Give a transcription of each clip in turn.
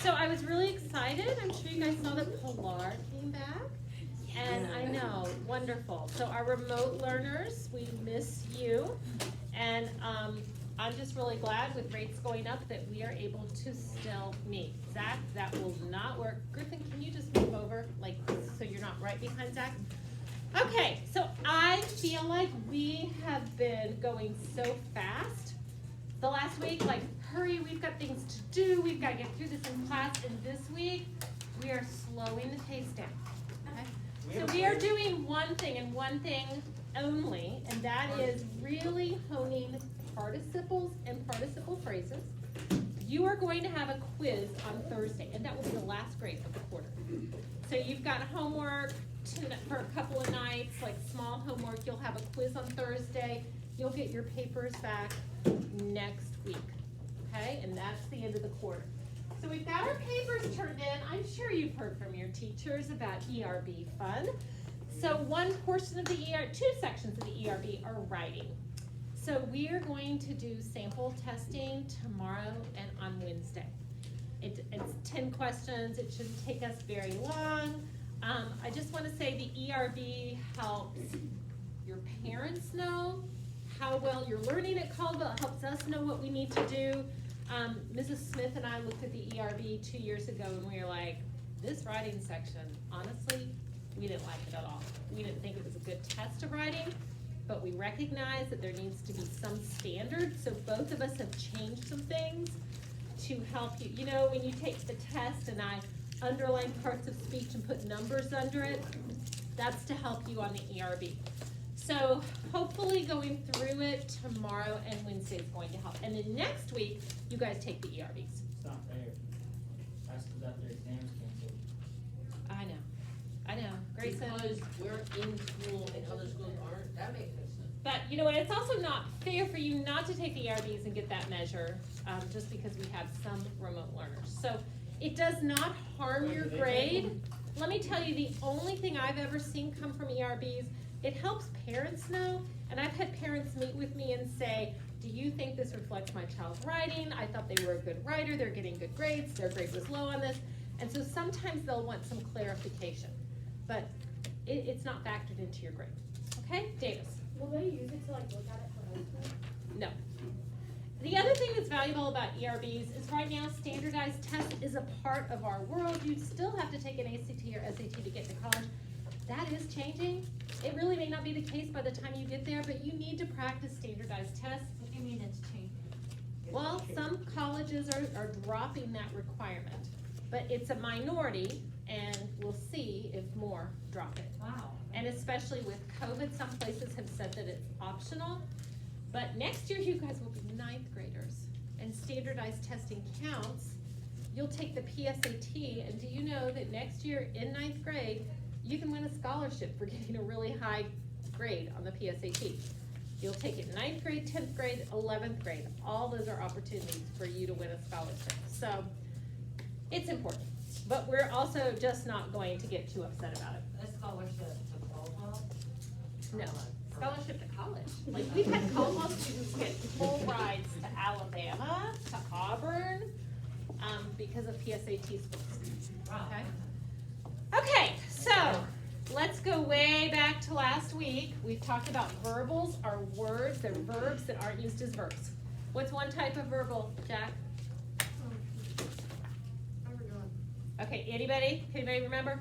So I was really excited. I'm sure you guys saw that Pilar came back. And I know, wonderful. So our remote learners, we miss you. And I'm just really glad with rates going up that we are able to still meet. Zach, that will not work. Griffin, can you just move over, like, so you're not right behind Zach? Okay, so I feel like we have been going so fast the last week, like, hurry, we've got things to do, we've got to get through this in class, and this week, we are slowing the pace down, okay? So we are doing one thing and one thing only, and that is really honing participles and participle phrases. You are going to have a quiz on Thursday, and that will be the last grade of the quarter. So you've got homework for a couple of nights, like small homework. You'll have a quiz on Thursday. You'll get your papers back next week, okay? And that's the end of the quarter. So we've got our papers turned in. I'm sure you've heard from your teachers about ERB fun. So one portion of the two sections of the ERB are writing. So we are going to do sample testing tomorrow and on Wednesday. It's 10 questions. It shouldn't take us very long. I just want to say the ERB helps your parents know how well you're learning at Caldwell. It helps us know what we need to do. Mrs. Smith and I looked at the ERB 2 years ago and we were like, this writing section, honestly, we didn't like it at all. We didn't think it was a good test of writing, but we recognize that there needs to be some standard. So both of us have changed some things to help you. You know, when you take the test and I underline parts of speech and put numbers under it, that's to help you on the ERB. So hopefully going through it tomorrow and Wednesday is going to help. And then next week, you guys take the ERBs. It's not fair. That's because got their exams canceled. I know. Grayson. Because we're in school and other schools aren't, that makes no sense. But you know what, it's also not fair for you not to take the ERBs and get that measure, just because we have some remote learners. So it does not harm your grade. Let me tell you, the only thing I've ever seen come from ERBs, it helps parents know, and I've had parents meet with me and say, do you think this reflects my child's writing? I thought they were a good writer, they're getting good grades, their grade was low on this. And so sometimes they'll want some clarification, but it's not factored into your grade. Okay, Davis? Will they use it to like look at it for high school? No. The other thing that's valuable about ERBs is right now standardized test is a part of our world. You still have to take an ACT or SAT to get to college. That is changing. It really may not be the case by the time you get there, but you need to practice standardized tests. What do you mean it's changing? Well, some colleges are dropping that requirement, but it's a minority, and we'll see if more drop it. Wow. And especially with COVID, some places have said that it's optional. But next year, you guys will be ninth graders, and standardized testing counts. You'll take the PSAT, and do you know that next year in ninth grade, you can win a scholarship for getting a really high grade on the PSAT. You'll take it ninth grade, 10th grade, 11th grade. All those are opportunities for you to win a scholarship. So it's important, but we're also just not going to get too upset about it. A scholarship to Caldwell? No, scholarship to college. Like, we've had Caldwell students get full rides to Alabama, to Auburn, because of PSAT scores. Wow. Okay, so let's go way back to last week. We've talked about verbals are words, they're verbs that aren't used as verbs. What's one type of verbal, Jack? I forgot. Okay, anybody? Can anybody remember?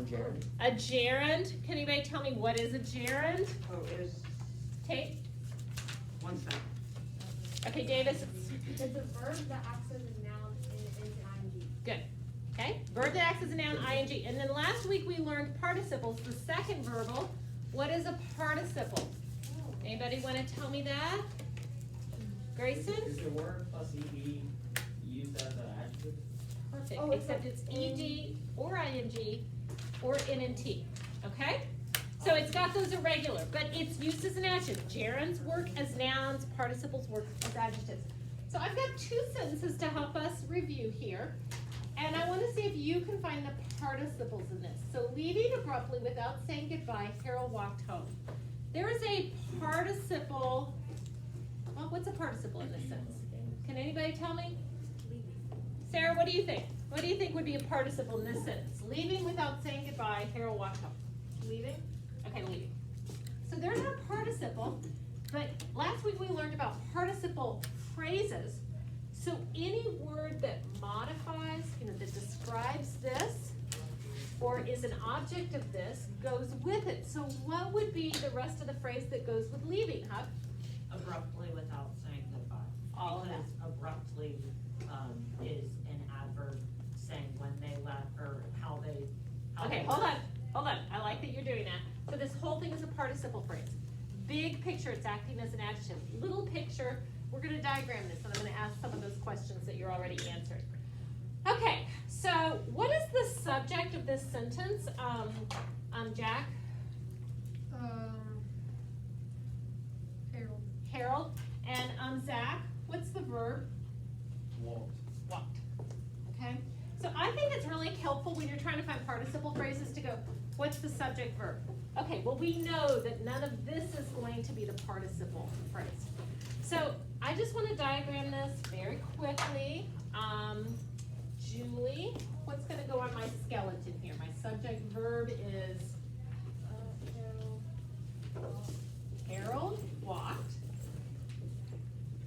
Gerund. A gerund. Can anybody tell me what is a gerund? Oh, it is Tate? one second. Okay, Davis. It's a verb that acts as a noun and it ends in ing. Good. Okay, verb that acts as a noun, ing. And then last week we learned participles, the second verbal. What is a participle? Anybody want to tell me that? Grayson? Is the word plus ed used as an adjective? Perfect, Oh, it's except like it's ed or ing or n&t, okay? So it's got those irregular, but it's used as an adjective. Gerunds work as nouns, participles work as adjectives. So I've got two sentences to help us review here. And I want to see if you can find the participles in this. So leaving abruptly without saying goodbye, Harold walked home. There is a participle. Well, what's a participle in this sentence? Can anybody tell me? Sarah, what do you think? What do you think would be a participle in this sentence? Leaving without saying goodbye, Harold walked home. Leaving? Okay, leaving. So there's our participle, but last week we learned about participle phrases. So any word that modifies, that describes this, or is an object of this, goes with it. So what would be the rest of the phrase that goes with leaving, Huck? Abruptly without saying goodbye. All of that. Because abruptly, is an adverb saying when they left, or how they. Okay, hold on. I like that you're doing that. So this whole thing is a participle phrase. Big picture, it's acting as an adjective. Little picture, we're gonna diagram this, and I'm gonna ask some of those questions that you're already answering. Okay, so what is the subject of this sentence, Jack? Harold. Harold, and Zach, what's the verb? Walked. Walked. Okay, so I think it's really helpful when you're trying to find participle phrases to go, what's the subject verb? Okay, well we know that none of this is going to be the participle phrase. So I just want to diagram this very quickly. Julie, what's going to go on my skeleton here? My subject verb is Harold walked.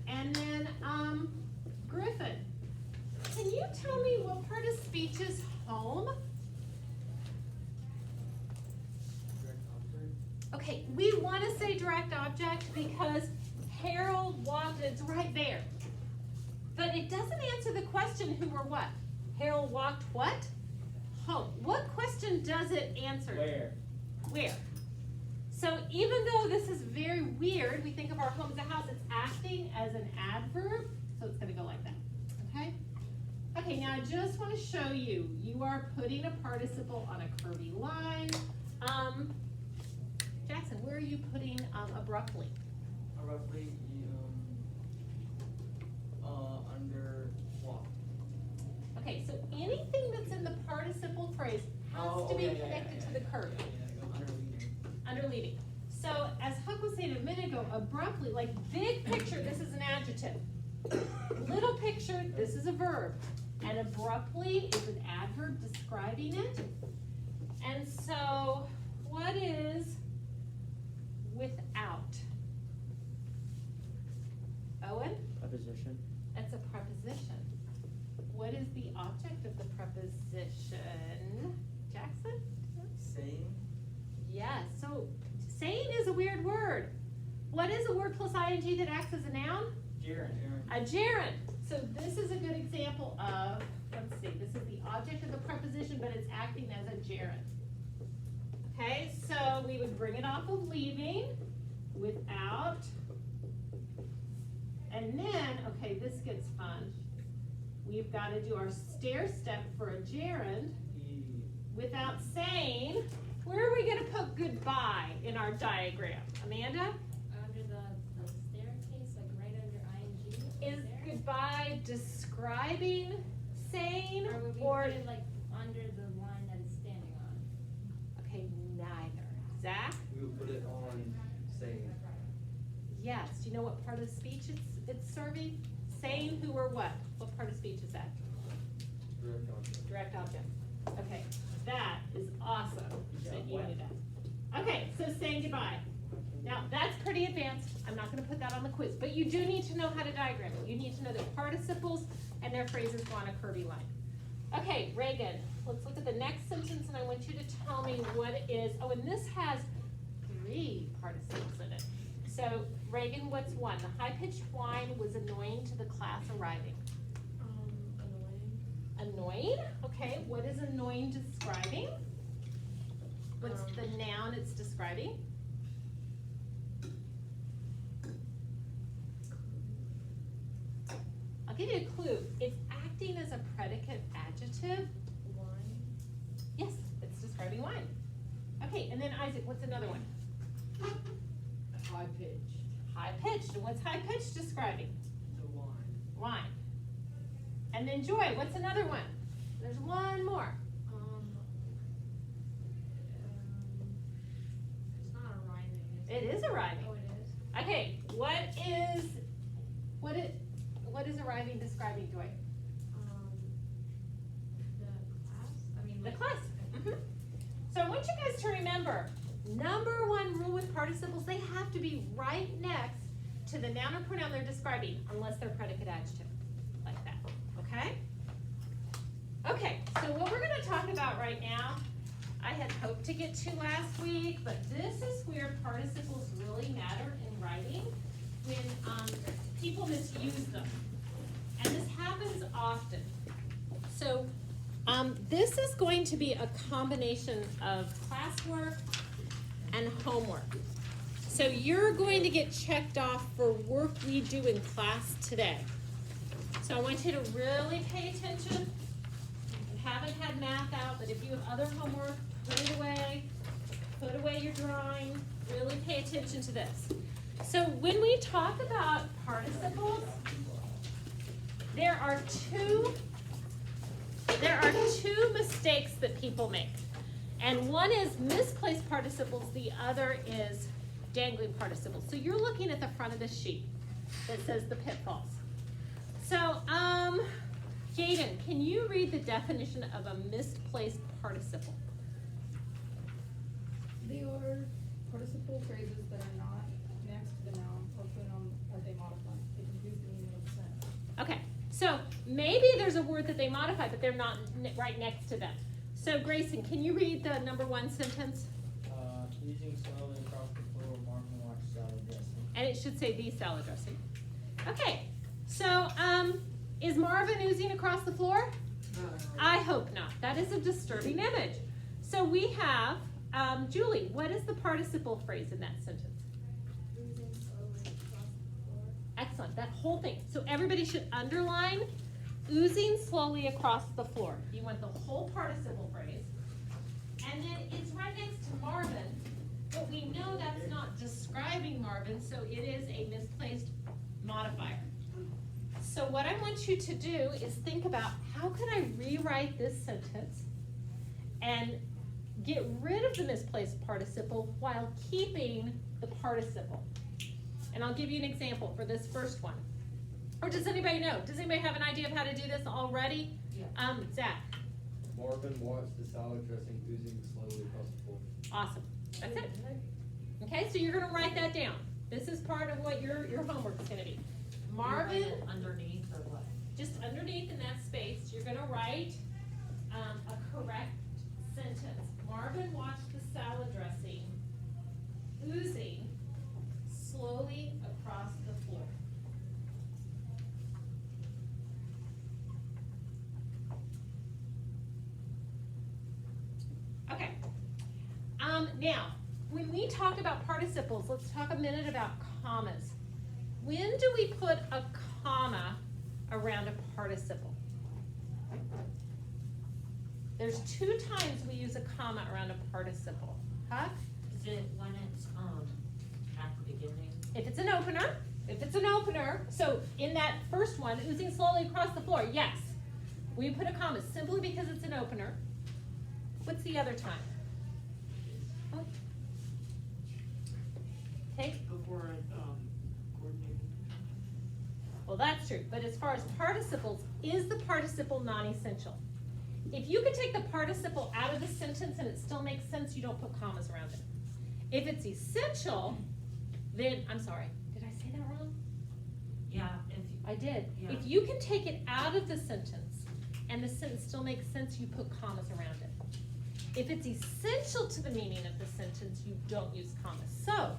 And then Griffin, can you tell me what part of speech is home? Okay, we want to say direct object because Harold walked, it's right there. But it doesn't answer the question who or what. Harold walked what? Home. What question does it answer? Where? Where? So even though this is very weird, we think of our home as a house, it's acting as an adverb, so it's gonna go like that, okay? Okay, now I just wanna show you, you are putting a participle on a curvy line. Jackson, where are you putting abruptly? Roughly, under walk. Okay, so anything that's in the participle phrase has to be connected to the curve. Go under leading. Under leading. So as Huck was saying a minute ago, abruptly, like big picture, this is an adjective. Little picture, this is a verb. And abruptly is an adverb describing it. And so what is without? Owen? Preposition. That's a preposition. What is the object of the preposition? Jackson? Saying. Yes, so saying is a weird word. What is a word plus ing that acts as a noun? Gerund. A gerund. So this is a good example of, let's see, this is the object of the preposition, but it's acting as a gerund. Okay, so we would bring it off of leaving, without, and then, okay, this gets fun. We've got to do our stair step for a gerund without saying. Where are we going to put goodbye in our diagram? Amanda? Under the staircase, like right under ing. Is goodbye describing saying, Or would we or, put it like under the line that it's standing on? okay, neither. Zach? We would put it on saying. Yes. Do you know what part of speech it's serving? Saying who or what? What part of speech is that? Direct object. Direct object. Okay, that is awesome that you knew that. Okay, so saying goodbye. Now, that's pretty advanced. I'm not gonna put that on the quiz, but you do need to know how to diagram it. You need to know that participles and their phrases go on a curvy line. Okay, Reagan, let's look at the next sentence and I want you to tell me what it is. Oh, and this has 3 participles in it. So, Reagan, what's one? The high-pitched whine was annoying to the class arriving. Annoying. Annoying, okay, what is annoying describing? What's the noun it's describing? I'll give you a clue, it's acting as a predicate adjective. Wine. Yes, it's describing wine. Okay, and then Isaac, what's another one? High pitched. High-pitched, and what's high-pitched describing? The wine. Wine. And then Joy, what's another one? There's one more. It's not a rhyming. It is arriving. Oh, it is? Okay, what is arriving describing, Joy? want you guys to remember, number one rule with participles, they have to be right next to the noun or pronoun they're describing, unless they're predicate adjective, like that, okay? Okay, so what we're gonna talk about right now, I had hoped to get to last week, but this is where participles really matter in writing, when people misuse them. And this happens often. So this is going to be a combination of classwork and homework. So you're going to get checked off for work we do in class today. So I want you to really pay attention. You haven't had math out, but if you have other homework, put it away. Put away your drawing. Really pay attention to this. So when we talk about participles, there are two mistakes that people make. And one is misplaced participles, the other is dangling participles. So you're looking at the front of the sheet that says the pitfalls. So, Jaden, can you read the definition of a misplaced participle? They are participle phrases that are not next to the noun or pronoun that they modify. They confuse the meaning of the sentence. Okay, so maybe there's a word that they modify, but they're not right next to them. So Grayson, can you read the number one sentence? Easing slowly across the floor, Marvin watched salad dressing. And it should say the salad dressing. Okay, so is Marvin oozing across the floor? I hope not. That is a disturbing image. So we have, Julie, what is the participle phrase in that sentence? Oozing slowly across the floor. Excellent, that whole thing. So everybody should underline oozing slowly across the floor. You want the whole participle phrase. And then it's right next to Marvin, but we know that's not describing Marvin, so it is a misplaced modifier. So what I want you to do is think about how can I rewrite this sentence and get rid of the misplaced participle while keeping the participle. And I'll give you an example for this first one. Or does anybody know? Does anybody have an idea of how to do this already? Yeah. Zach. Marvin watched the salad dressing oozing slowly across the floor. Awesome. That's it. Okay, so you're gonna write that down. This is part of what your homework is gonna be. Marvin, You write it underneath or what? just underneath in that space, you're gonna write a correct sentence. Marvin watched the salad dressing oozing slowly across the floor. Okay. Now, when we talk about participles, let's talk a minute about commas. When do we put a comma around a participle? There's two times we use a comma around a participle. Huh? Is it when it's, at the beginning? If it's an opener, so in that first one, oozing slowly across the floor, yes. We put a comma simply because it's an opener. What's the other time? Huh? Okay, Before it, coordinated. well, that's true, but as far as participles, is the participle non-essential? If you could take the participle out of the sentence and it still makes sense, you don't put commas around it. If it's essential, then, I'm sorry, did I say that wrong? Yeah, if you, I did. Yeah. If you can take it out of the sentence and the sentence still makes sense, you put commas around it. If it's essential to the meaning of the sentence, you don't use commas. So,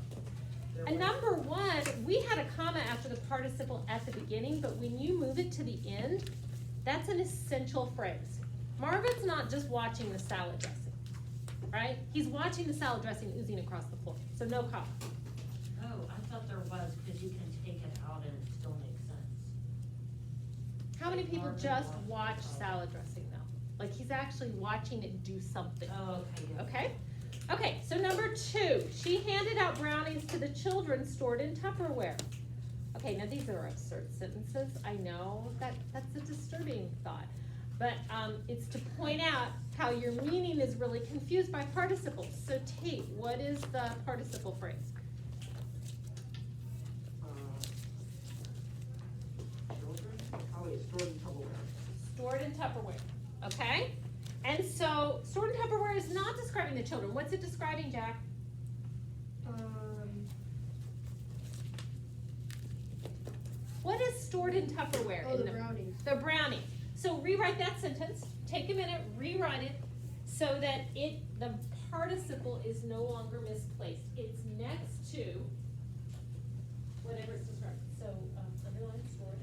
and number one, we had a comma after the participle at the beginning, but when you move it to the end, that's an essential phrase. Marvin's not just watching the salad dressing, right? He's watching the salad dressing oozing across the floor, so no comma. oh, I thought there was, because you can take it out and it still makes sense. How many people Marvin just watched watch the salad dressing though? Like he's actually watching it do something. Oh, okay, yeah. Okay? Okay, so number two, she handed out brownies to the children stored in Tupperware. Okay, now these are absurd sentences. I know that's a disturbing thought. But it's to point out how your meaning is really confused by participles. So Tate, what is the participle phrase? Children, how is stored in Tupperware? Stored in Tupperware, okay? And so stored in Tupperware is not describing the children. What's it describing, Jack? What is stored in Tupperware? Oh, in the brownies. The brownies. So rewrite that sentence. Take a minute, rewrite it so that the participle is no longer misplaced. It's next to whatever it's describing. So underline stored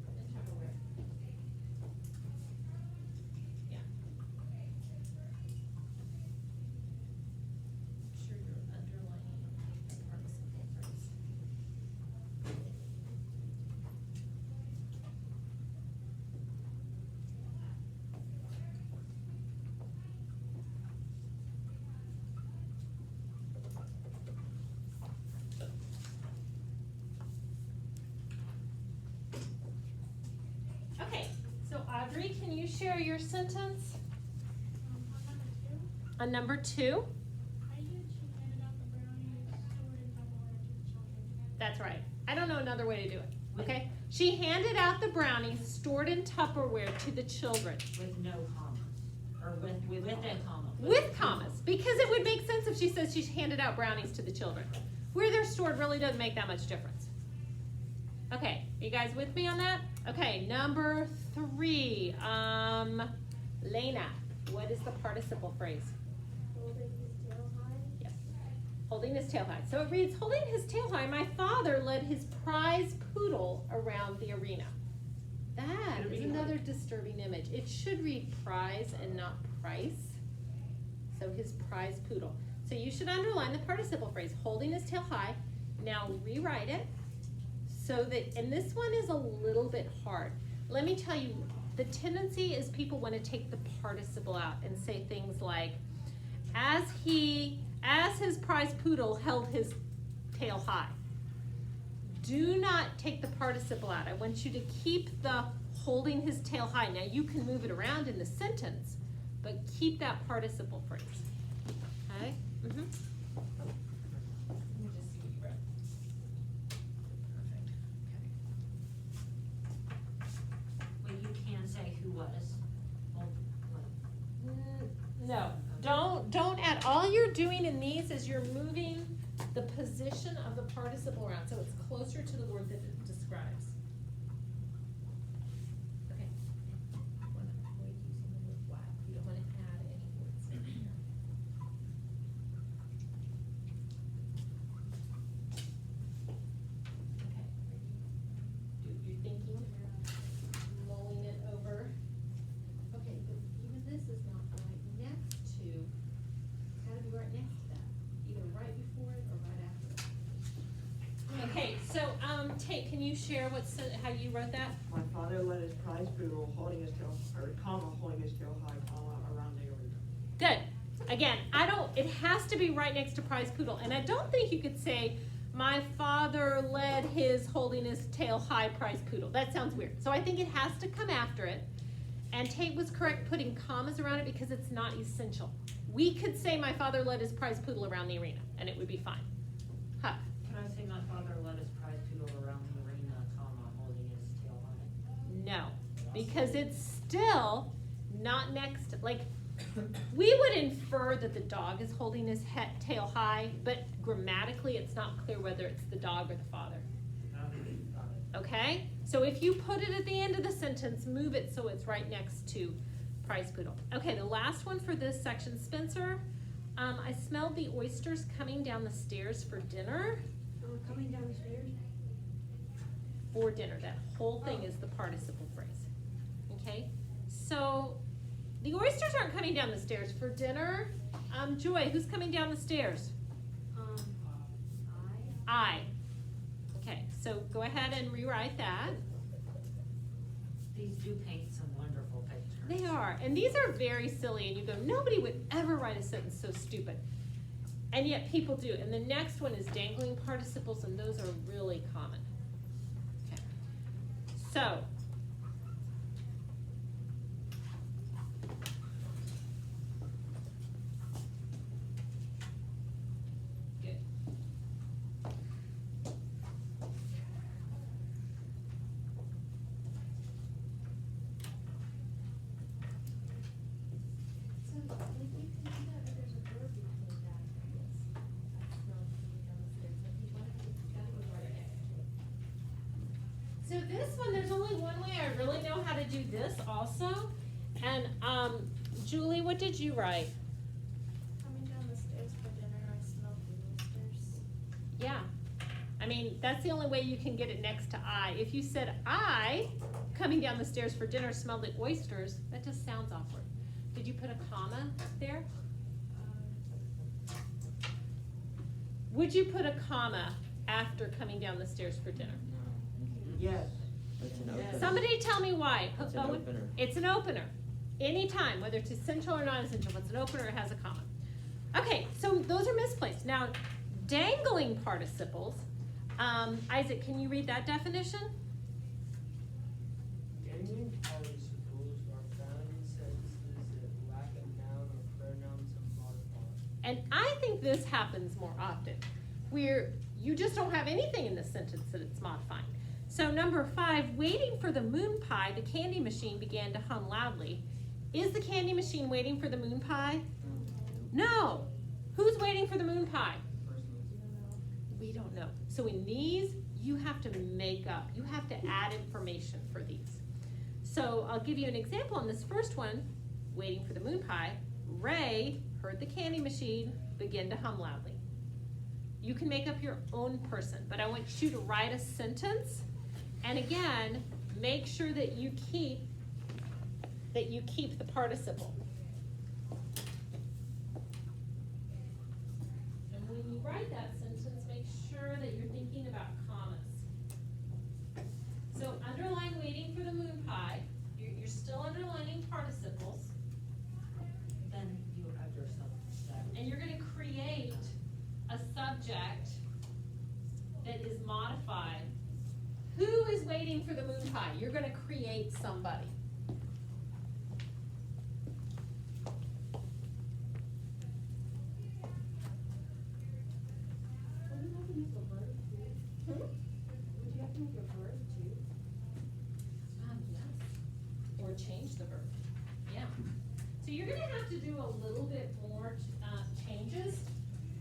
in Tupperware. Yeah. Make sure you're underlining the participle phrase. Okay, so Audrey, can you share your sentence on number 2? That's right. I don't know another way to do it, okay? She handed out the brownies stored in Tupperware to the children. With no commas, or with a comma. With commas, because it would make sense if she says she's handed out brownies to the children. Where they're stored really doesn't make that much difference. Okay, you guys with me on that? Okay, number 3, Lena, what is the participle phrase? Holding his tail high. Yes. Holding his tail high. So it reads, holding his tail high, my father led his prize poodle around the arena. That is another disturbing image. It should read prize and not price. So his prize poodle. So you should underline the participle phrase, holding his tail high. Now rewrite it so that, and this one is a little bit hard. Let me tell you, the tendency is people want to take the participle out and say things like, as his prize poodle held his tail high. Do not take the participle out. I want you to keep the holding his tail high. Now you can move it around in the sentence, but keep that participle phrase. Okay? Mm-hmm. Let me just see what you wrote. Perfect. Well, you can say who was. No, don't add. All you're doing in these is you're moving the position of the participle around so it's closer to the word that it describes. Okay. You want to avoid using the word whack. You don't want to add any words in here. Okay. You're thinking, mulling it over. Okay, but even this is not right next to, it's gotta be right next to that, either right before it or right after it. Okay, so, Tate, can you share how you wrote that? My father led his prize poodle holding his tail, or comma, holding his tail high, comma, around the arena. Good. Again, it has to be right next to prize poodle, and I don't think you could say, my father led his holding his tail high prize poodle. That sounds weird. So I think it has to come after it. And Tate was correct putting commas around it because it's not essential. We could say my father led his prize poodle around the arena, and it would be fine. Huck. Can I say my father led his prize poodle around the arena, comma, holding his tail high? No, because it's still not next, like, we would infer that the dog is holding his tail high, but grammatically it's not clear whether it's the dog or the father. Okay? So if you put it at the end of the sentence, move it so it's right next to prize poodle. Okay, the last one for this section, Spencer. I smelled the oysters coming down the stairs for dinner. Coming down the stairs. For dinner. That whole thing is the participle phrase. Okay? So the oysters aren't coming down the stairs for dinner. Joy, who's coming down the stairs? I. Okay, so go ahead and rewrite that. These do paint some wonderful pictures. They are, and these are very silly, and you go, nobody would ever write a sentence so stupid. And yet people do. And the next one is dangling participles, and those are really common. Okay. So, good. one, there's only one way I really know how to do this also. And, Julie, what did you write? Coming down the stairs for dinner, I smelled the oysters. Yeah. I mean, that's the only way you can get it next to I. If you said I, coming down the stairs for dinner, smelled the oysters, that just sounds awkward. Did you put a comma there? Would you put a comma after coming down the stairs for dinner? Yes. It's an opener. Somebody tell me why. It's an Owen? opener. It's an opener. Anytime, whether it's essential or non-essential, if it's an opener, it has a comma. Okay, so those are misplaced. Now, dangling participles, Isaac, can you read that definition? Dangling participles are found in sentences that lack a noun or pronoun to modify. And I think this happens more often, where you just don't have anything in the sentence that it's modifying. So number 5, waiting for the moon pie, the candy machine began to hum loudly. Is the candy machine waiting for the moon pie? No. Who's waiting for the moon pie? We don't know. So in these, you have to make up. You have to add information for these. So I'll give you an example on this first one, waiting for the moon pie. Ray heard the candy machine begin to hum loudly. You can make up your own person, but I want you to write a sentence. And again, make sure that you keep the participle. And when you write that sentence, make sure that you're thinking about commas. So underline waiting for the moon pie. You're still underlining participles. Then you add your subject. And you're gonna create a subject that is modified. Who is waiting for the moon pie? You're gonna create somebody. Would you have to make a verb too? Hmm? Would you have to make a verb too? Yes. Or change the verb. Yeah. So you're gonna have to do a little bit more changes.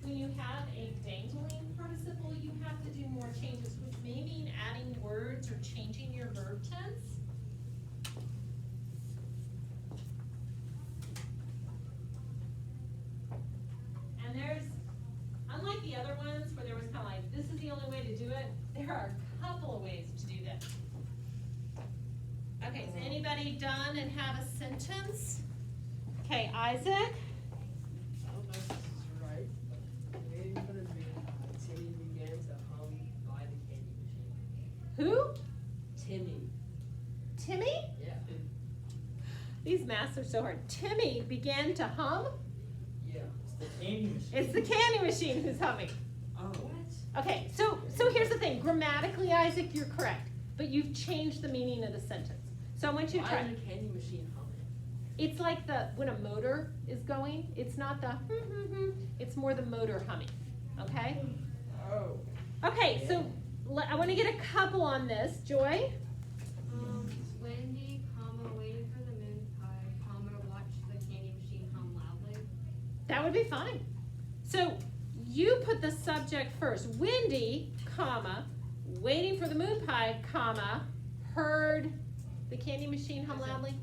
When you have a dangling participle, you have to do more changes, which may mean adding words or changing your verb tense. And there's, unlike the other ones where there was kind of like, this is the only way to do it, there are a couple of ways to do this. Okay, is anybody done and have a sentence? Okay, Isaac? I don't know if this is right, but waiting for the moon pie, Timmy began to hum by the candy machine. Who? Timmy. Timmy? Yeah. These maths are so hard. Timmy began to hum? Yeah. It's the candy machine. It's the candy machine who's humming. Oh. Okay, so here's the thing. Grammatically, Isaac, you're correct, but you've changed the meaning of the sentence. So I want you to Why try. is the candy machine humming? It's like when a motor is going, it's not the it's more the motor humming, okay? Oh. Okay, so I want to get a couple on this. Joy? Wendy, waiting for the moon pie, watch the candy machine hum loudly. That would be fine. So you put the subject first. Wendy, waiting for the moon pie, heard the candy machine hum loudly.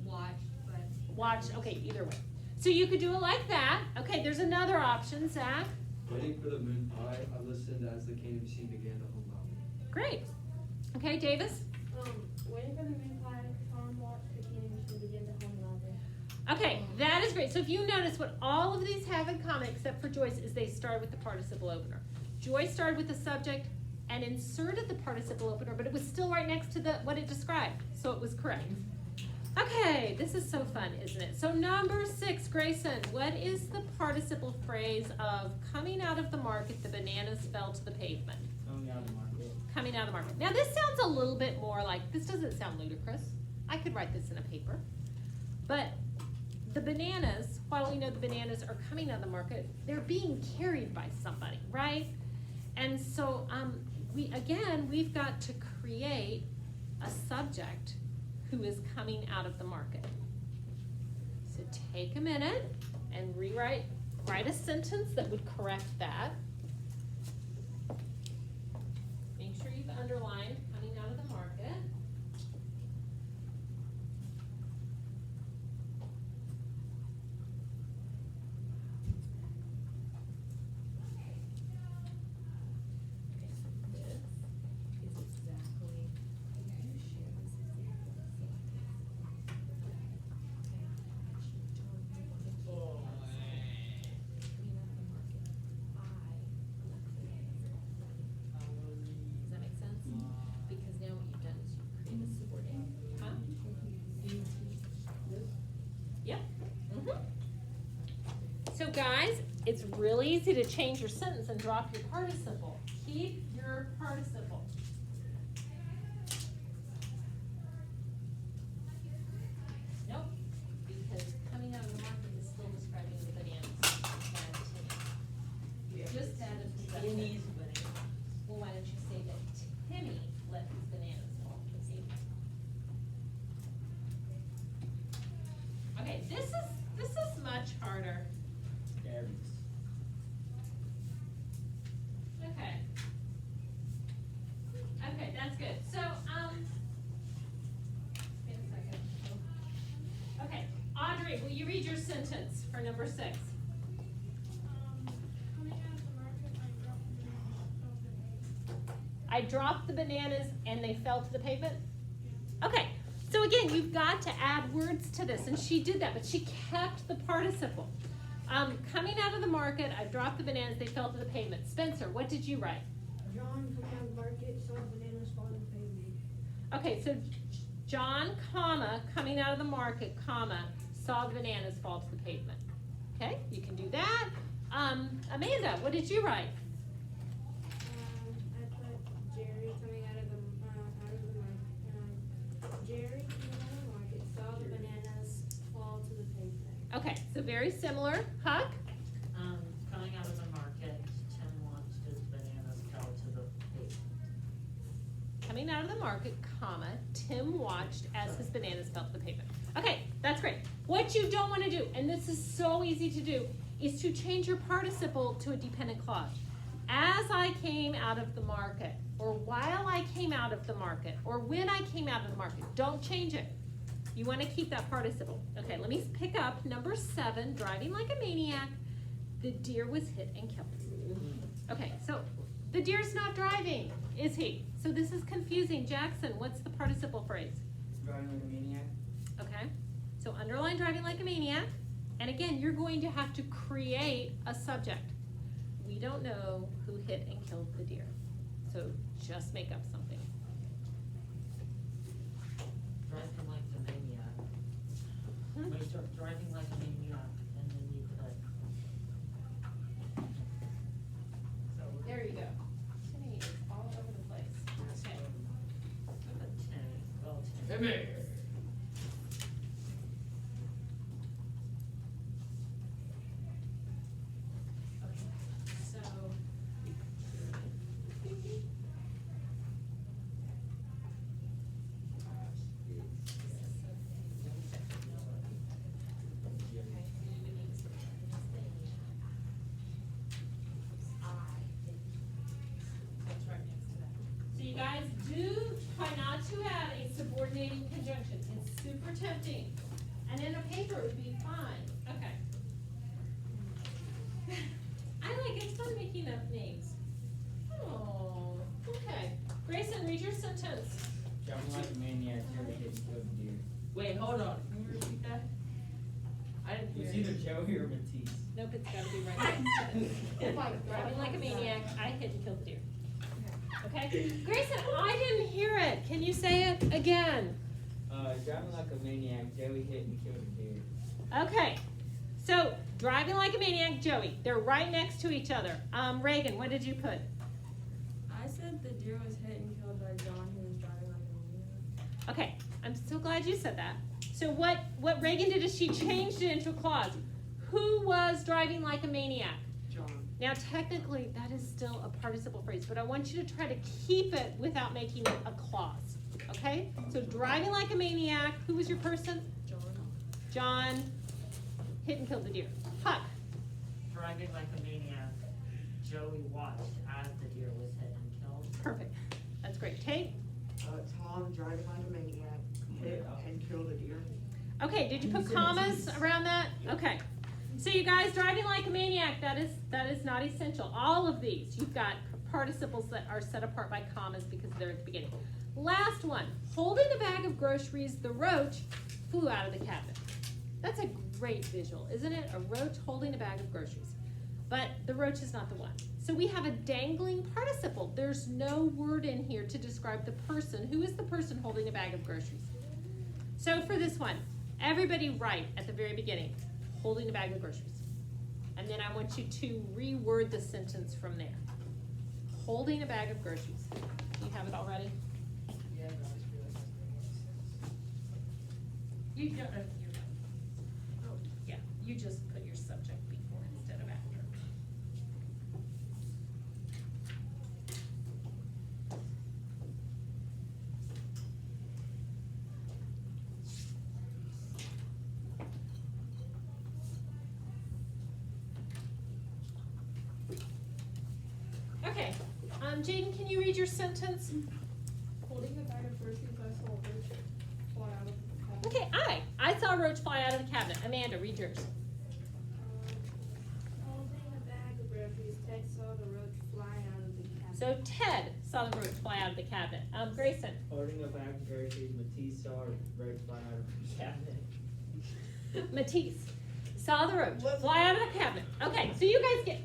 Watch, okay, either way. So you could do it like that. Okay, there's another option, Zach. Waiting for the moon pie, I listened as the candy machine began to hum loudly. Great. Okay, Davis? Waiting for the moon pie, watch the candy machine begin to hum loudly. Okay, that is great. So if you notice what all of these have in common, except for Joyce, is they start with the participle opener. Joyce started with the subject and inserted the participle opener, but it was still right next to what it described, so it was correct. Okay, this is so fun, isn't it? So number 6, Grayson, what is the participle phrase of coming out of the market, the bananas fell to the pavement? Coming out of the market. Coming out of the market. Now this sounds a little bit more like, this doesn't sound ludicrous. I could write this in a paper. But the bananas, while we know the bananas are coming out of the market, they're being carried by somebody, right? And so we've got to create a subject who is coming out of the market. So take a minute and write a sentence that would correct that. Make sure you've underlined coming out of the market. guys, it's really easy to change your sentence and drop your participle. Keep your participle. Nope, because coming out of the market is still describing the bananas. Just added possession. Timmy's bananas. Well, why don't you say that Timmy let his bananas fall to the pavement? Okay, this is much harder. There it is. Okay. Okay, that's good. So, wait a second. Okay, Audrey, will you read your sentence for number 6? Coming out of the market, I dropped the bananas and they fell to the pavement? Okay, so again, you've got to add words to this, and she did that, but she kept the participle. Coming out of the market, I dropped the bananas, they fell to the pavement. Spencer, what did you write? John, coming out of the market, saw bananas fall in the pavement. Okay, so John, comma, coming out of the market, comma, saw the bananas fall to the pavement. Okay, you can do that. Amanda, what did you write? I put Jerry coming out of the market. Jerry coming out of the market saw the bananas fall to the pavement. Okay, so very similar. Huck? Coming out of the market, Tim wants his bananas fell to the pavement. Coming out of the market, comma, Tim watched as his bananas fell to the pavement. Okay, that's great. What you don't want to do, and this is so easy to do, is to change your participle to a dependent clause. As I came out of the market, or while I came out of the market, or when I came out of the market. Don't change it. You want to keep that participle. Okay, let me pick up number 7, driving like a maniac. The deer was hit and killed. Okay, so the deer's not driving, is he? So this is confusing. Jackson, what's the participle phrase? Driving like a maniac. Okay, so underline driving like a maniac. And again, you're going to have to create a subject. We don't know who hit and killed the deer. So just make up something. Driving like a maniac. Hmm? When you start driving like a maniac, and then you put. So we're There you go. Timmy is all over the place. Okay. gonna put Timmy, well, Timmy. Timmy. So. That's right next to that. So you guys do try not to add a subordinating conjunction. It's super tempting. And in a paper it would be fine. Okay. I like it. It's fun making up names. Oh, okay. Grayson, read your sentence. Driving like a maniac, Jerry hit and killed the deer. Wait, hold on, can you repeat that? I didn't It was hear. either Joey or Matisse. Nope, it's gotta be right next to it. Driving like a maniac, I hit and killed the deer. Okay? Grayson, I didn't hear it. Can you say it again? Driving like a maniac, Joey hit and killed a deer. Okay. So, driving like a maniac, Joey. They're right next to each other. Reagan, what did you put? I said the deer was hit and killed by John, who was driving like a maniac. Okay, I'm so glad you said that. So what Reagan did is she changed it into a clause. Who was driving like a maniac? John. Now technically that is still a participle phrase, but I want you to try to keep it without making it a clause. Okay? So driving like a maniac, who was your person? John. John hit and killed the deer. Huck. Driving like a maniac, Joey watched as the deer was hit and killed. Perfect. That's great. Tate? Tom driving like a maniac, hit and killed a deer. Okay, did you put commas around that? Okay. So you guys, driving like a maniac, that is not essential. All of these, you've got participles that are set apart by commas because they're at the beginning. Last one, holding a bag of groceries, the roach flew out of the cabinet. That's a great visual, isn't it? A roach holding a bag of groceries. But the roach is not the one. So we have a dangling participle. There's no word in here to describe the person. Who is the person holding a bag of groceries? So for this one, everybody write at the very beginning, holding a bag of groceries. And then I want you to reword the sentence from there. Holding a bag of groceries. Do you have it already? Yeah, but I just realized that's not what it says. You don't, you're done. Oh, yeah, you just put your subject before instead of after. Okay, Jaden, can you read your sentence? Holding the bag of groceries, I saw a roach fly out of the cabinet. Okay, I saw a roach fly out of the cabinet. Amanda, read yours. Holding a bag of groceries, Ted saw the roach fly out of the cabinet. So Ted saw the roach fly out of the cabinet. Grayson. Holding a bag of groceries, Matisse saw a roach fly out of the cabinet. Matisse saw the roach fly out of the cabinet. Okay, so you guys get.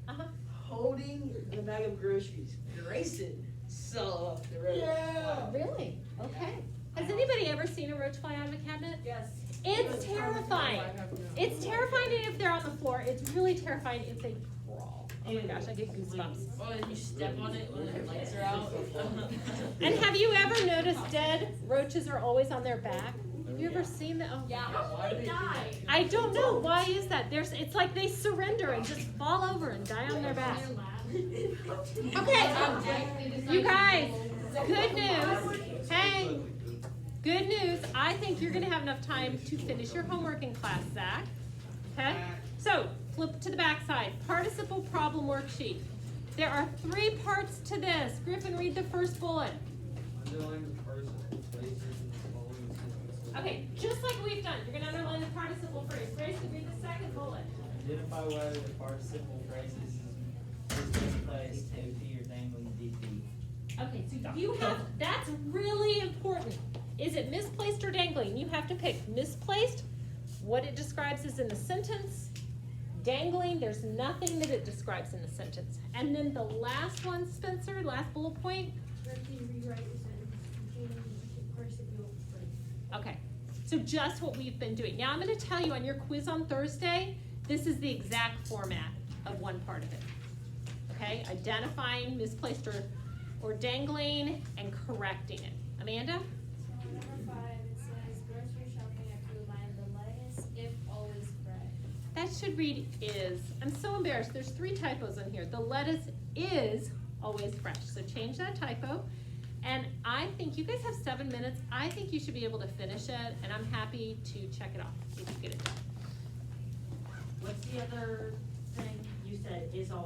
Uh-huh. Holding the bag of groceries, Grayson saw the road. Really? Okay. Has anybody ever seen a roach fly out of a cabinet? Yes. It's terrifying. It's terrifying if they're on the floor. It's really terrifying if they crawl. Oh my gosh, I get goosebumps. Oh, and you step on it when the lights are out. And have you ever noticed dead roaches are always on their back? Have you ever seen that? Oh, Yeah. Why do they do that? I don't know. Why is that? It's like they surrender and just fall over and die on their back. Okay, you guys, good news. Hey, good news. I think you're gonna have enough time to finish your homework in class, Zach. Okay? So, flip to the back side. Participle problem worksheet. There are 3 parts to this. Griffin, read the first bullet. Underline the participle places in the following sentences. Okay, just like we've done. You're gonna underline the participle phrase. Grayson, read the second bullet. Identify whether the participle phrases is misplaced, OT, or dangling DP. Okay, so you have, that's really important. Is it misplaced or dangling? You have to pick misplaced, what it describes is in the sentence. Dangling, there's nothing that it describes in the sentence. And then the last one, Spencer, last bullet point. Correctly rewrite the sentence containing the participle phrase. Okay, so just what we've been doing. Now I'm gonna tell you on your quiz on Thursday, this is the exact format of one part of it. Okay, identifying misplaced or dangling and correcting it. Amanda? So number 5, it says grocery shopping at Food Line, the lettuce, if always fresh. That should read is. I'm so embarrassed. There's 3 typos in here. The lettuce is always fresh. So change that typo. And I think you guys have 7 minutes. I think you should be able to finish it, and I'm happy to check it off if you get it done. What's the other thing you said is all